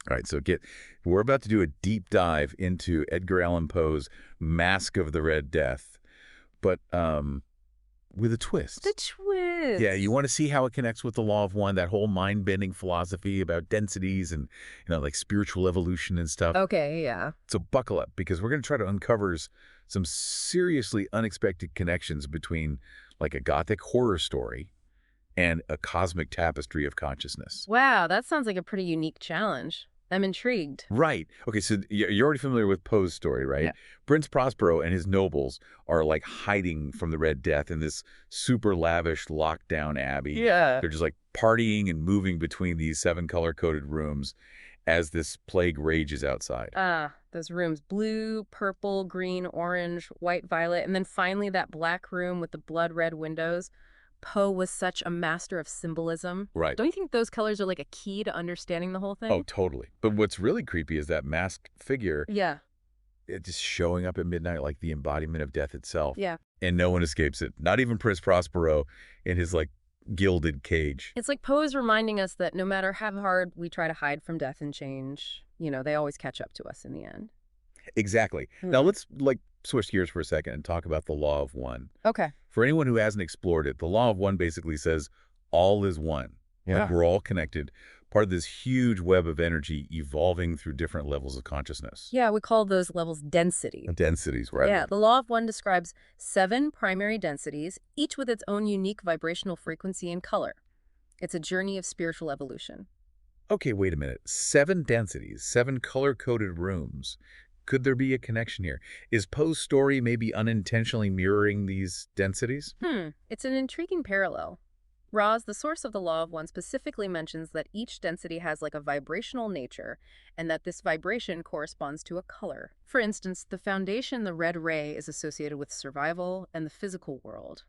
All right, so we're about to do a deep dive into Edgar Allan Poe's Masque of the Red Death, but with a twist. The twist. Yeah, you want to see how it connects with the Law of One, that whole mind-bending philosophy about densities and, like spiritual evolution and stuff. Okay, yeah. So buckle up, because we're going to try to uncover some seriously unexpected connections between like a Gothic horror story and a cosmic tapestry of consciousness. Wow, that sounds like a pretty unique challenge. I'm intrigued. Right. Okay, so you're already familiar with Poe's story, right? Yeah. Prince Prospero and his nobles are like hiding from the Red Death in this super lavish lockdown abbey. Yeah. They're just like partying and moving between these 7 color-coded rooms as this plague rages outside. Those rooms, blue, purple, green, orange, white, violet, and then finally that black room with the blood red windows. Poe was such a master of symbolism. Right. Don't you think those colors are like a key to understanding the whole thing? Oh, totally. But what's really creepy is that masked figure, Yeah. it just showing up at midnight like the embodiment of death itself. Yeah. And no one escapes it. Not even Prince Prospero in his like gilded cage. It's like Poe is reminding us that no matter how hard we try to hide from death and change, they always catch up to us in the end. Exactly. Now let's like switch gears for a second and talk about the Law of One. Okay. For anyone who hasn't explored it, the Law of One basically says all is one. Yeah. Like we're all connected, part of this huge web of energy evolving through different levels of consciousness. Yeah, we call those levels density. Densities, right? Yeah, the Law of One describes 7 primary densities, each with its own unique vibrational frequency and color. It's a journey of spiritual evolution. Okay, wait a minute. 7 densities, 7 color-coded rooms. Could there be a connection here? Is Poe's story maybe unintentionally mirroring these densities? It's an intriguing parallel. Roz, the source of the Law of One, specifically mentions that each density has like a vibrational nature and that this vibration corresponds to a color. For instance, the foundation, the red ray, is associated with survival and the physical world.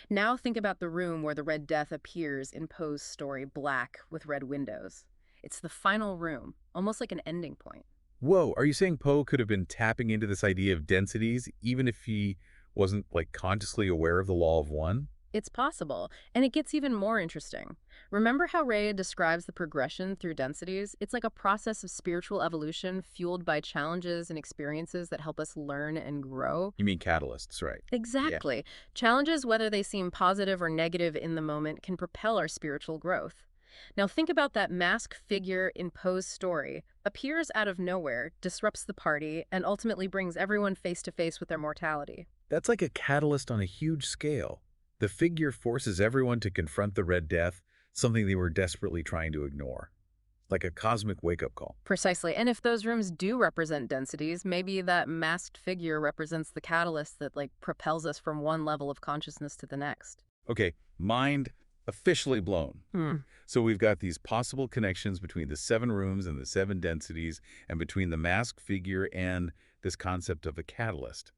Now think about the room where the Red Death appears in Poe's story, black with red windows. It's the final room, almost like an ending point. Whoa, are you saying Poe could have been tapping into this idea of densities even if he wasn't like consciously aware of the Law of One? It's possible, and it gets even more interesting. Remember how Ray describes the progression through densities? It's like a process of spiritual evolution fueled by challenges and experiences that help us learn and grow. You mean catalysts, right? Exactly. Challenges, whether they seem positive or negative in the moment, can propel our spiritual growth. Now think about that masked figure in Poe's story. Appears out of nowhere, disrupts the party, and ultimately brings everyone face to face with their mortality. That's like a catalyst on a huge scale. The figure forces everyone to confront the Red Death, something they were desperately trying to ignore. Like a cosmic wake-up call. Precisely. And if those rooms do represent densities, maybe that masked figure represents the catalyst that propels us from one level of consciousness to the next. Okay, mind officially blown. So we've got these possible connections between the 7 rooms and the 7 densities, and between the masked figure and this concept of a catalyst.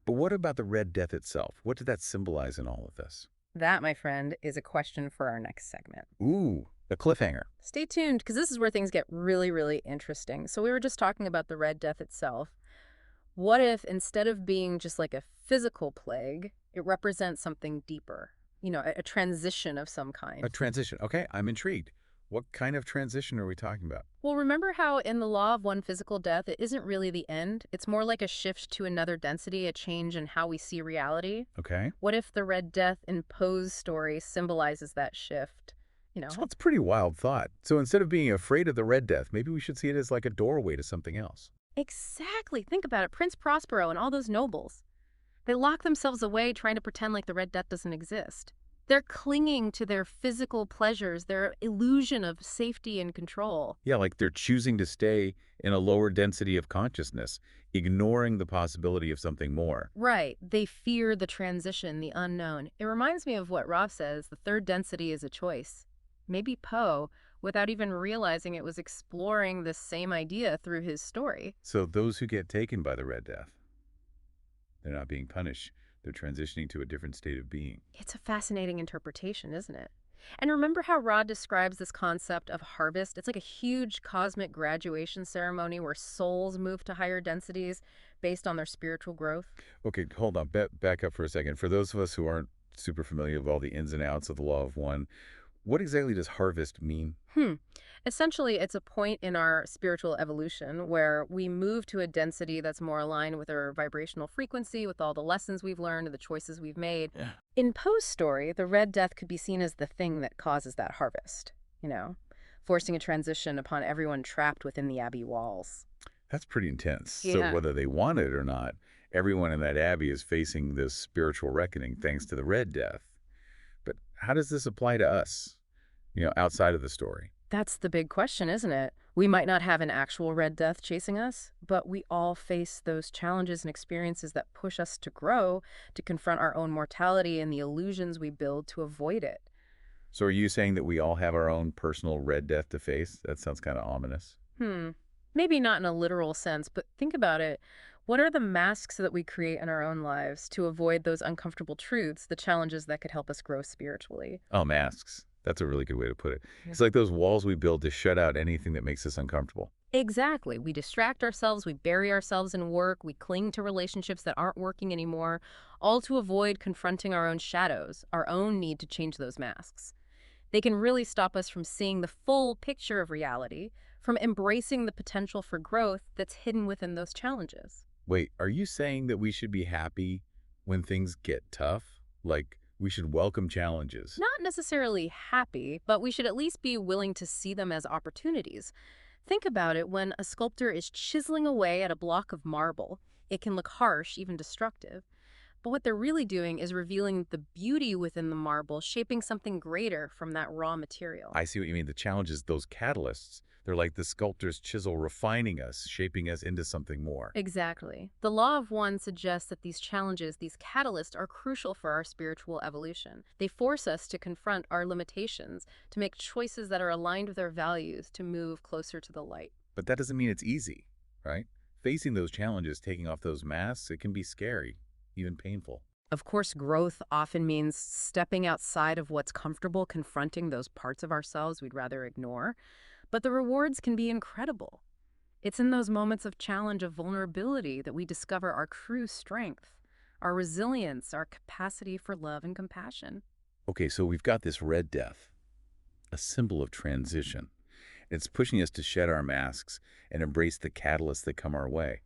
But what about the Red Death itself? What did that symbolize in all of this? That, my friend, is a question for our next segment. Ooh, a cliffhanger. Stay tuned, because this is where things get really, really interesting. So we were just talking about the Red Death itself. What if, instead of being just like a physical plague, it represents something deeper? A transition of some kind. A transition. Okay, I'm intrigued. What kind of transition are we talking about? Well, remember how in the Law of One physical death, it isn't really the end. It's more like a shift to another density, a change in how we see reality. Okay. What if the Red Death in Poe's story symbolizes that shift? So it's a pretty wild thought. So instead of being afraid of the Red Death, maybe we should see it as like a doorway to something else. Exactly. Think about it. Prince Prospero and all those nobles. They lock themselves away trying to pretend like the Red Death doesn't exist. They're clinging to their physical pleasures, their illusion of safety and control. Yeah, like they're choosing to stay in a lower density of consciousness, ignoring the possibility of something more. Right. They fear the transition, the unknown. It reminds me of what Rob says, the third density is a choice. Maybe Poe, without even realizing it, was exploring this same idea through his story. So those who get taken by the Red Death, they're not being punished. They're transitioning to a different state of being. It's a fascinating interpretation, isn't it? And remember how Rod describes this concept of harvest? It's like a huge cosmic graduation ceremony where souls move to higher densities based on their spiritual growth. Okay, hold on. Back up for a second. For those of us who aren't super familiar with all the ins and outs of the Law of One, what exactly does harvest mean? Essentially, it's a point in our spiritual evolution where we move to a density that's more aligned with our vibrational frequency, with all the lessons we've learned and the choices we've made. Yeah. In Poe's story, the Red Death could be seen as the thing that causes that harvest, you know, forcing a transition upon everyone trapped within the Abbey walls. That's pretty intense. So Yeah. whether they want it or not, everyone in that abbey is facing this spiritual reckoning thanks to the Red Death. But how does this apply to us, outside of the story? That's the big question, isn't it? We might not have an actual Red Death chasing us, but we all face those challenges and experiences that push us to grow, to confront our own mortality and the illusions we build to avoid it. So are you saying that we all have our own personal Red Death to face? That sounds kind of ominous. Hmm. Maybe not in a literal sense, but think about it. What are the masks that we create in our own lives to avoid those uncomfortable truths, the challenges that could help us grow spiritually? Oh, masks. That's a really good way to put it. Yeah. It's like those walls we build to shut out anything that makes us uncomfortable. Exactly. We distract ourselves, we bury ourselves in work, we cling to relationships that aren't working anymore, all to avoid confronting our own shadows, our own need to change those masks. They can really stop us from seeing the full picture of reality, from embracing the potential for growth that's hidden within those challenges. Wait, are you saying that we should be happy when things get tough? Like, we should welcome challenges? Not necessarily happy, but we should at least be willing to see them as opportunities. Think about it: when a sculptor is chiseling away at a block of marble, it can look harsh, even destructive. But what they're really doing is revealing the beauty within the marble, shaping something greater from that raw material. I see what you mean. The challenge is those catalysts. They're like the sculptor's chisel refining us, shaping us into something more. Exactly. The law of one suggests that these challenges, these catalysts, are crucial for our spiritual evolution. They force us to confront our limitations, to make choices that are aligned with our values, to move closer to the light. But that doesn't mean it's easy, right? Facing those challenges, taking off those masks, it can be scary, even painful. Of course, growth often means stepping outside of what's comfortable, confronting those parts of ourselves we'd rather ignore. But the rewards can be incredible. It's in those moments of challenge, of vulnerability, that we discover our true strength, our resilience, our capacity for love and compassion. Okay, so we've got this Red Death, a symbol of transition. It's pushing us to shed our masks and embrace the catalysts that come our way.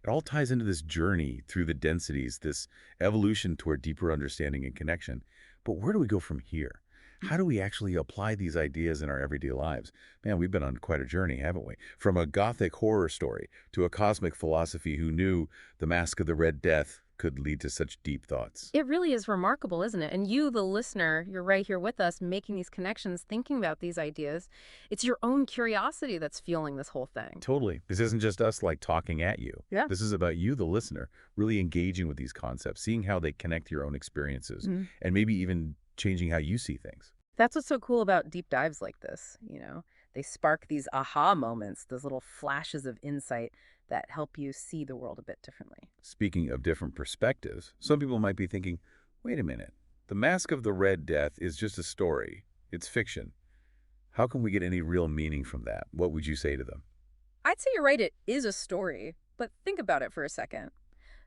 It all ties into this journey through the densities, this evolution toward deeper understanding and connection. But where do we go from here? How do we actually apply these ideas in our everyday lives? Man, we've been on quite a journey, haven't we? From a Gothic horror story to a cosmic philosophy who knew the Masque of the Red Death could lead to such deep thoughts. It really is remarkable, isn't it? And you, the listener, you're right here with us, making these connections, thinking about these ideas. It's your own curiosity that's fueling this whole thing. Totally. This isn't just us like talking at you. Yeah. This is about you, the listener, really engaging with these concepts, seeing how they connect to your own experiences, and maybe even changing how you see things. That's what's so cool about deep dives like this, you know? They spark these aha moments, those little flashes of insight that help you see the world a bit differently. Speaking of different perspectives, some people might be thinking, wait a minute, the Masque of the Red Death is just a story. It's fiction. How can we get any real meaning from that? What would you say to them? I'd say you're right, it is a story, but think about it for a second.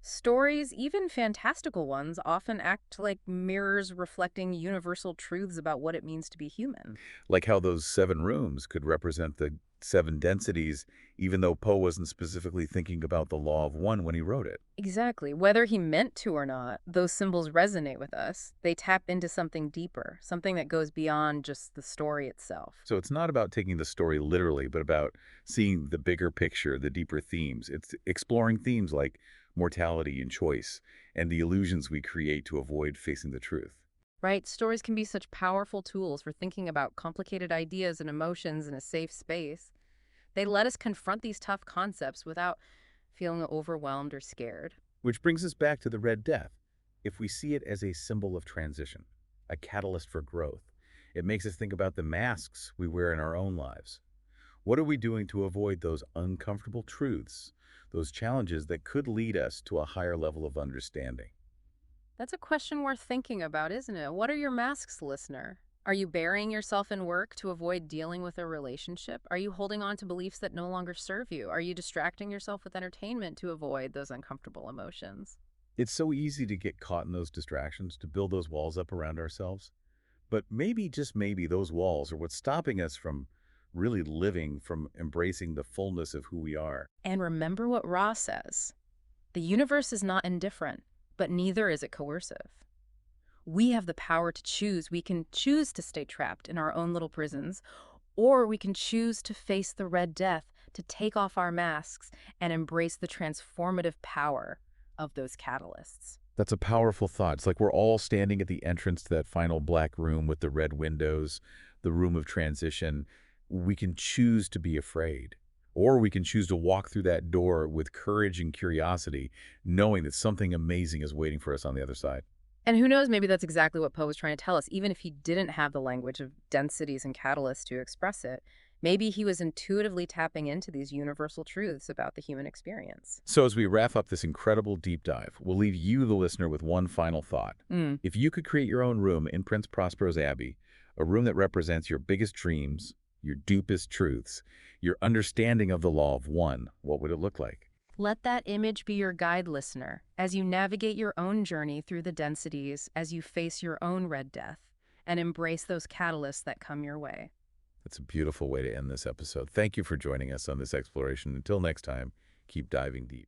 Stories, even fantastical ones, often act like mirrors reflecting universal truths about what it means to be human. Like how those 7 rooms could represent the 7 densities, even though Poe wasn't specifically thinking about the law of one when he wrote it. Exactly. Whether he meant to or not, those symbols resonate with us. They tap into something deeper, something that goes beyond just the story itself. So it's not about taking the story literally, but about seeing the bigger picture, the deeper themes. It's exploring themes like mortality and choice, and the illusions we create to avoid facing the truth. Right? Stories can be such powerful tools for thinking about complicated ideas and emotions in a safe space. They let us confront these tough concepts without feeling overwhelmed or scared. Which brings us back to the Red Death. If we see it as a symbol of transition, a catalyst for growth, it makes us think about the masks we wear in our own lives. What are we doing to avoid those uncomfortable truths, those challenges that could lead us to a higher level of understanding? That's a question worth thinking about, isn't it? What are your masks, listener? Are you burying yourself in work to avoid dealing with a relationship? Are you holding on to beliefs that no longer serve you? Are you distracting yourself with entertainment to avoid those uncomfortable emotions? It's so easy to get caught in those distractions, to build those walls up around ourselves. But maybe, just maybe, those walls are what's stopping us from really living from embracing the fullness of who we are. And remember what Ra says. The universe is not indifferent, but neither is it coercive. We have the power to choose. We can choose to stay trapped in our own little prisons, or we can choose to face the Red Death, to take off our masks and embrace the transformative power of those catalysts. That's a powerful thought. It's like we're all standing at the entrance to that final black room with the red windows, the room of transition. We can choose to be afraid, or we can choose to walk through that door with courage and curiosity, knowing that something amazing is waiting for us on the other side. And who knows, maybe that's exactly what Poe was trying to tell us, even if he didn't have the language of densities and catalysts to express it. Maybe he was intuitively tapping into these universal truths about the human experience. So as we wrap up this incredible deep dive, we'll leave you, the listener, with one final thought. If you could create your own room in Prince Prospero's Abbey, a room that represents your biggest dreams, your deepest truths, your understanding of the law of one, what would it look like? Let that image be your guide, listener, as you navigate your own journey through the densities, as you face your own Red Death, and embrace those catalysts that come your way. That's a beautiful way to end this episode. Thank you for joining us on this exploration. Until next time, keep diving deep.